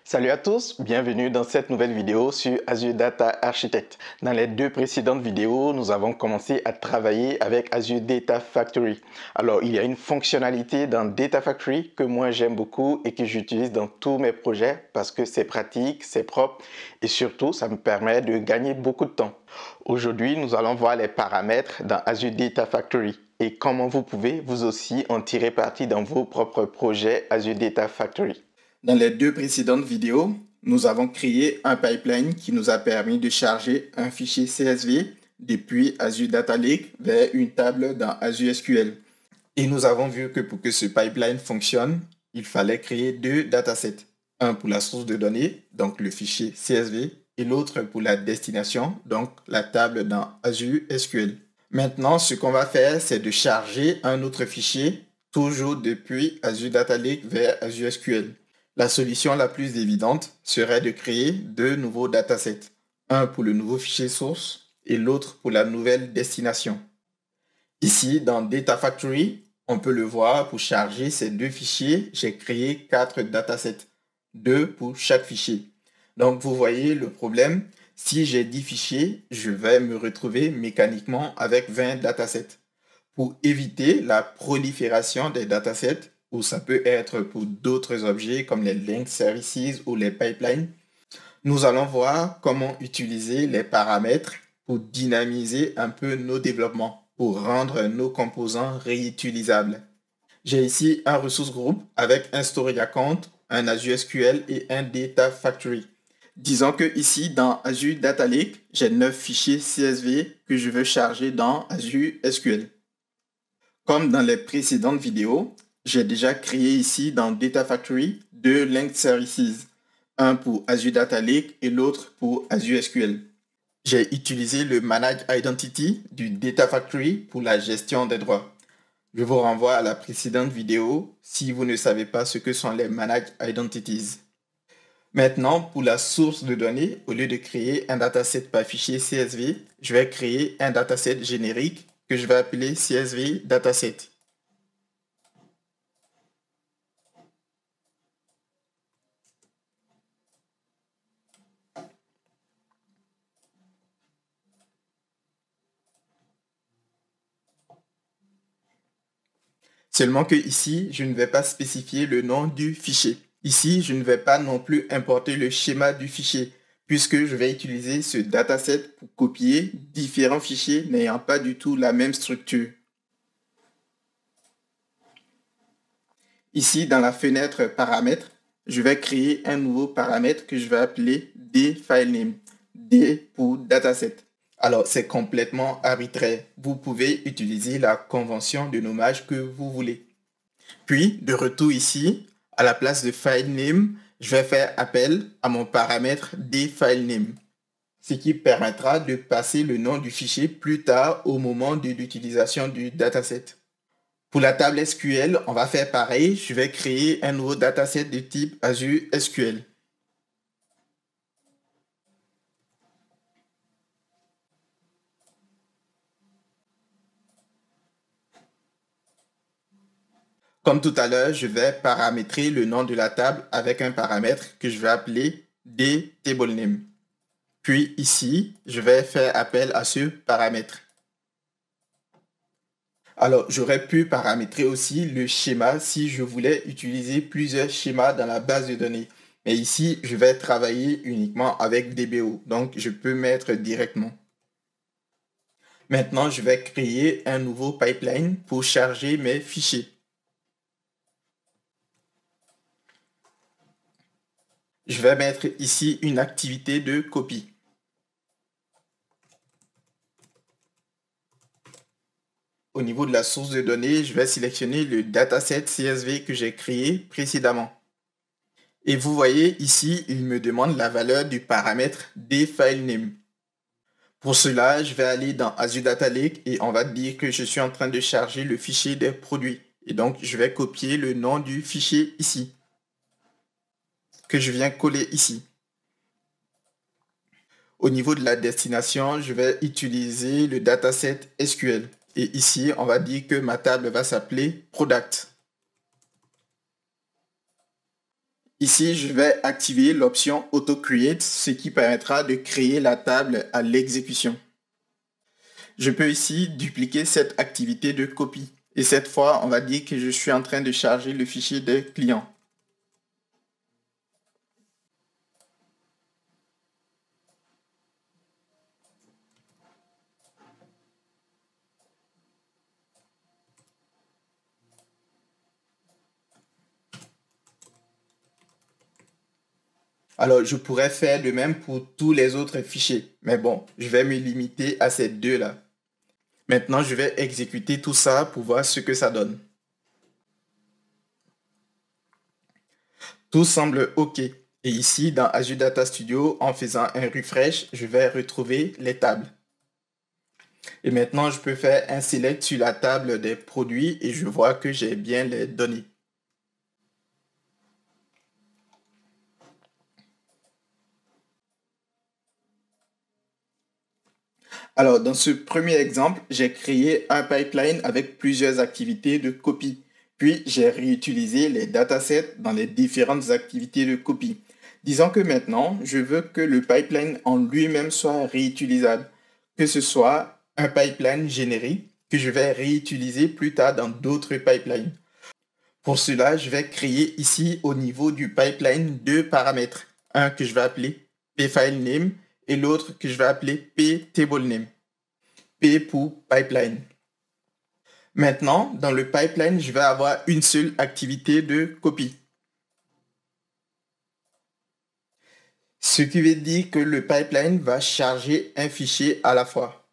Salut à tous, bienvenue dans cette nouvelle vidéo sur Azure Data Architect. Dans les deux précédentes vidéos, nous avons commencé à travailler avec Azure Data Factory. Alors, il y a une fonctionnalité dans Data Factory que moi j'aime beaucoup et que j'utilise dans tous mes projets parce que c'est pratique, c'est propre et surtout, ça me permet de gagner beaucoup de temps. Aujourd'hui, nous allons voir les paramètres dans Azure Data Factory et comment vous pouvez vous aussi en tirer parti dans vos propres projets Azure Data Factory. Dans les deux précédentes vidéos, nous avons créé un pipeline qui nous a permis de charger un fichier CSV depuis Azure Data Lake vers une table dans Azure SQL. Et nous avons vu que pour que ce pipeline fonctionne, il fallait créer deux datasets. Un pour la source de données, donc le fichier CSV, et l'autre pour la destination, donc la table dans Azure SQL. Maintenant, ce qu'on va faire, c'est de charger un autre fichier, toujours depuis Azure Data Lake vers Azure SQL. La solution la plus évidente serait de créer deux nouveaux datasets, un pour le nouveau fichier source et l'autre pour la nouvelle destination. Ici, dans Data Factory, on peut le voir, pour charger ces deux fichiers, j'ai créé 4 datasets, 2 pour chaque fichier. Donc, vous voyez le problème, si j'ai 10 fichiers, je vais me retrouver mécaniquement avec 20 datasets. Pour éviter la prolifération des datasets, ou ça peut être pour d'autres objets comme les linked services ou les pipelines, nous allons voir comment utiliser les paramètres pour dynamiser un peu nos développements, pour rendre nos composants réutilisables. J'ai ici un ressource group avec un storage account, un Azure SQL et un Data Factory. Disons que ici, dans Azure Data Lake, j'ai 9 fichiers CSV que je veux charger dans Azure SQL. Comme dans les précédentes vidéos, j'ai déjà créé ici dans Data Factory deux linked services, un pour Azure Data Lake et l'autre pour Azure SQL. J'ai utilisé le Manage Identity du Data Factory pour la gestion des droits. Je vous renvoie à la précédente vidéo si vous ne savez pas ce que sont les Manage Identities. Maintenant, pour la source de données, au lieu de créer un dataset par fichier CSV, je vais créer un dataset générique que je vais appeler CSV Dataset. Seulement que ici, je ne vais pas spécifier le nom du fichier. Ici, je ne vais pas non plus importer le schéma du fichier, puisque je vais utiliser ce dataset pour copier différents fichiers n'ayant pas du tout la même structure. Ici, dans la fenêtre paramètres, je vais créer un nouveau paramètre que je vais appeler dFileName. D pour dataset. Alors, c'est complètement arbitraire. Vous pouvez utiliser la convention de nommage que vous voulez. Puis, de retour ici, à la place de FileName, je vais faire appel à mon paramètre dFileName, ce qui permettra de passer le nom du fichier plus tard au moment de l'utilisation du dataset. Pour la table SQL, on va faire pareil. Je vais créer un nouveau dataset de type Azure SQL. Comme tout à l'heure, je vais paramétrer le nom de la table avec un paramètre que je vais appeler dTableName. Puis ici, je vais faire appel à ce paramètre. Alors, j'aurais pu paramétrer aussi le schéma si je voulais utiliser plusieurs schémas dans la base de données. Mais ici, je vais travailler uniquement avec DBO, donc je peux mettre directement. Maintenant, je vais créer un nouveau pipeline pour charger mes fichiers. Je vais mettre ici une activité de copie. Au niveau de la source de données, je vais sélectionner le dataset CSV que j'ai créé précédemment. Et vous voyez ici, il me demande la valeur du paramètre dFileName. Pour cela, je vais aller dans Azure Data Lake et on va dire que je suis en train de charger le fichier des produits. Et donc, je vais copier le nom du fichier ici, que je viens coller ici. Au niveau de la destination, je vais utiliser le dataset SQL. Et ici, on va dire que ma table va s'appeler Product. Ici, je vais activer l'option Auto Create, ce qui permettra de créer la table à l'exécution. Je peux ici dupliquer cette activité de copie. Et cette fois, on va dire que je suis en train de charger le fichier des clients. Alors, je pourrais faire de même pour tous les autres fichiers. Mais bon, je vais me limiter à ces deux-là. Maintenant, je vais exécuter tout ça pour voir ce que ça donne. Tout semble OK. Et ici, dans Azure Data Studio, en faisant un refresh, je vais retrouver les tables. Et maintenant, je peux faire un select sur la table des produits et je vois que j'ai bien les données. Alors, dans ce premier exemple, j'ai créé un pipeline avec plusieurs activités de copie. Puis, j'ai réutilisé les datasets dans les différentes activités de copie. Disons que maintenant, je veux que le pipeline en lui-même soit réutilisable, que ce soit un pipeline générique que je vais réutiliser plus tard dans d'autres pipelines. Pour cela, je vais créer ici au niveau du pipeline deux paramètres. Un que je vais appeler pFileName et l'autre que je vais appeler pTableName. P pour pipeline. Maintenant, dans le pipeline, je vais avoir une seule activité de copie. Ce qui veut dire que le pipeline va charger un fichier à la fois.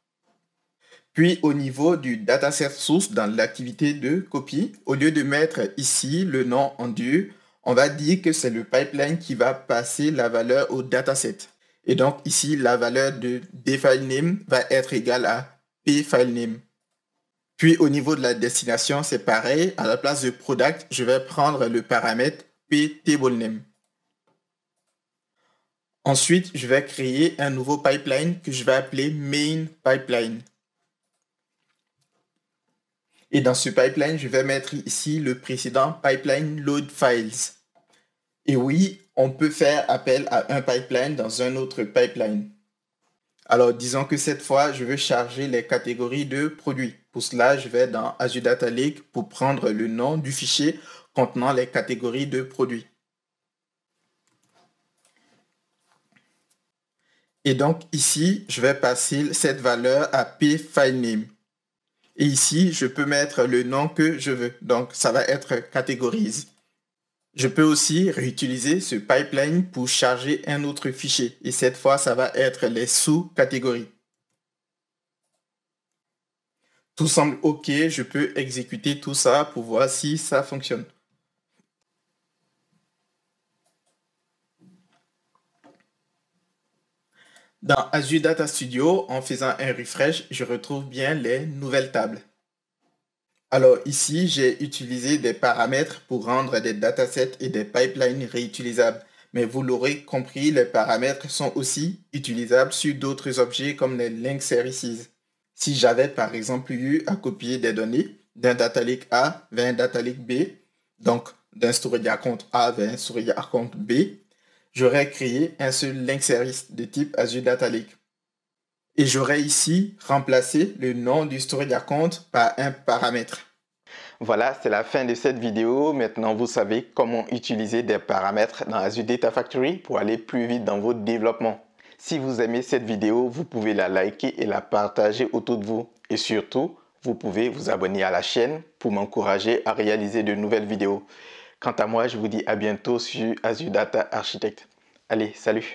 Puis au niveau du dataset source dans l'activité de copie, au lieu de mettre ici le nom en dur, on va dire que c'est le pipeline qui va passer la valeur au dataset. Et donc ici, la valeur de dFileName va être égale à pFileName. Puis au niveau de la destination, c'est pareil. À la place de product, je vais prendre le paramètre pTableName. Ensuite, je vais créer un nouveau pipeline que je vais appeler main pipeline. Et dans ce pipeline, je vais mettre ici le précédent pipeline load files. Et oui, on peut faire appel à un pipeline dans un autre pipeline. Alors, disons que cette fois, je veux charger les catégories de produits. Pour cela, je vais dans Azure Data Lake pour prendre le nom du fichier contenant les catégories de produits. Et donc ici, je vais passer cette valeur à pFileName. Et ici, je peux mettre le nom que je veux. Donc, ça va être Categories. Je peux aussi réutiliser ce pipeline pour charger un autre fichier. Et cette fois, ça va être les sous-catégories. Tout semble OK. Je peux exécuter tout ça pour voir si ça fonctionne. Dans Azure Data Studio, en faisant un refresh, je retrouve bien les nouvelles tables. Alors ici, j'ai utilisé des paramètres pour rendre des datasets et des pipelines réutilisables. Mais vous l'aurez compris, les paramètres sont aussi utilisables sur d'autres objets comme les link services. Si j'avais par exemple eu à copier des données d'un data lake A vers un data lake B, donc d'un storage account A vers un storage account B, j'aurais créé un seul link service de type Azure Data Lake. Et j'aurais ici remplacé le nom du storage account par un paramètre. Voilà, c'est la fin de cette vidéo. Maintenant, vous savez comment utiliser des paramètres dans Azure Data Factory pour aller plus vite dans votre développement. Si vous aimez cette vidéo, vous pouvez la liker et la partager autour de vous. Et surtout, vous pouvez vous abonner à la chaîne pour m'encourager à réaliser de nouvelles vidéos. Quant à moi, je vous dis à bientôt sur Azure Data Architect. Allez, salut!